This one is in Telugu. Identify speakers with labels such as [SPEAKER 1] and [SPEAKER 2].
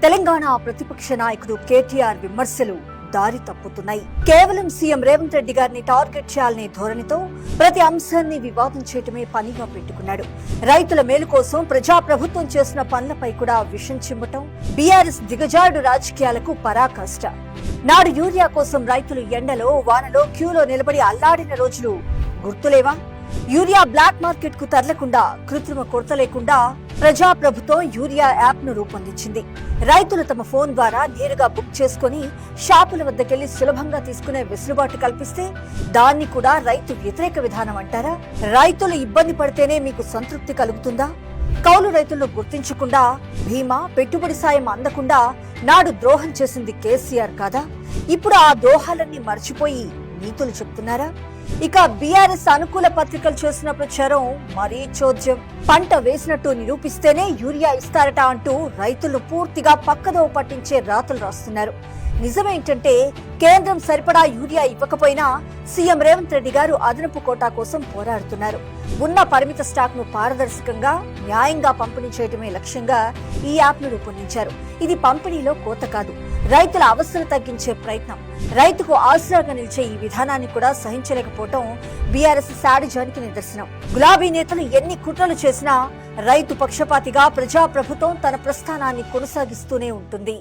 [SPEAKER 1] తెలంగాణ ప్రతిపక్ష నాయకుడు కేటీఆర్ విమర్శలు దారి తప్పుతున్నాయి. కేవలం సీఎం రేవంత్ రెడ్డి గారిని టార్గెట్ చేయాలనే ధోరణితో ప్రతి అంశాన్ని వివాదం చేయటమే పనిగా పెట్టుకున్నాడు. రైతుల మేలు కోసం ప్రజాప్రభుత్వం చేసిన పనులపై కూడా విషం చిమ్మటం బీఆర్ఎస్ దిగజారుడు రాజకీయాలకు పరాకాష్ట. నాడు యూరియా కోసం రైతులు ఎండలో వానలో క్యూలో నిలబడి అల్లాడిన రోజులు గుర్తులేవా? యూరియా బ్లాక్ మార్కెట్ కు తరలకుండా కృత్రిమ కొరత లేకుండా ప్రజాప్రభుత్వం యూరియా యాప్ ను రూపొందించింది. రైతులు తమ ఫోన్ ద్వారా నేరుగా బుక్ చేసుకుని షాపుల వద్దకెళ్లి సులభంగా తీసుకునే వెసులుబాటు కల్పిస్తే దాన్ని కూడా రైతు వ్యతిరేక విధానం అంటారా? రైతులు ఇబ్బంది పడితేనే మీకు సంతృప్తి కలుగుతుందా? కౌలు రైతులను గుర్తించకుండా బీమా పెట్టుబడి సాయం అందకుండా నాడు ద్రోహం చేసింది కేసీఆర్ కాదా? ఇప్పుడు ఆ ద్రోహాలన్నీ మర్చిపోయి నీతులు చెప్తున్నారా? ఇక బీఆర్ఎస్ అనుకూల పత్రికలు చేసిన ప్రచారం మరీ చోద్యం. పంట వేసినట్టు నిరూపిస్తేనే యూరియా ఇస్తారట అంటూ రైతులు పూర్తిగా పక్కదోవ పట్టించే రాతలు రాస్తున్నారు. నిజమేంటంటే కేంద్రం సరిపడా యూరియా ఇవ్వకపోయినా సీఎం రేవంత్ రెడ్డి గారు అదనపు కోటా కోసం పోరాడుతున్నారు. ఉన్న పరిమిత స్టాక్ ను పారదర్శకంగా న్యాయంగా పంపిణీ చేయడమే లక్ష్యంగా ఈ యాప్ ను రూపొందించారు. ఇది పంపిణీలో కోత కాదు, రైతుల అవస్థలు తగ్గించే ప్రయత్నం. రైతుకు ఆసరాగా నిలిచే ఈ విధానాన్ని కూడా సహించలేకపోవటం బీఆర్ఎస్ శాడిజానికి నిదర్శనం. గులాబీ నేతలు ఎన్ని కుట్రలు చేసినా రైతు పక్షపాతిగా ప్రజాప్రభుత్వం తన ప్రస్థానాన్ని కొనసాగిస్తూనే ఉంటుంది.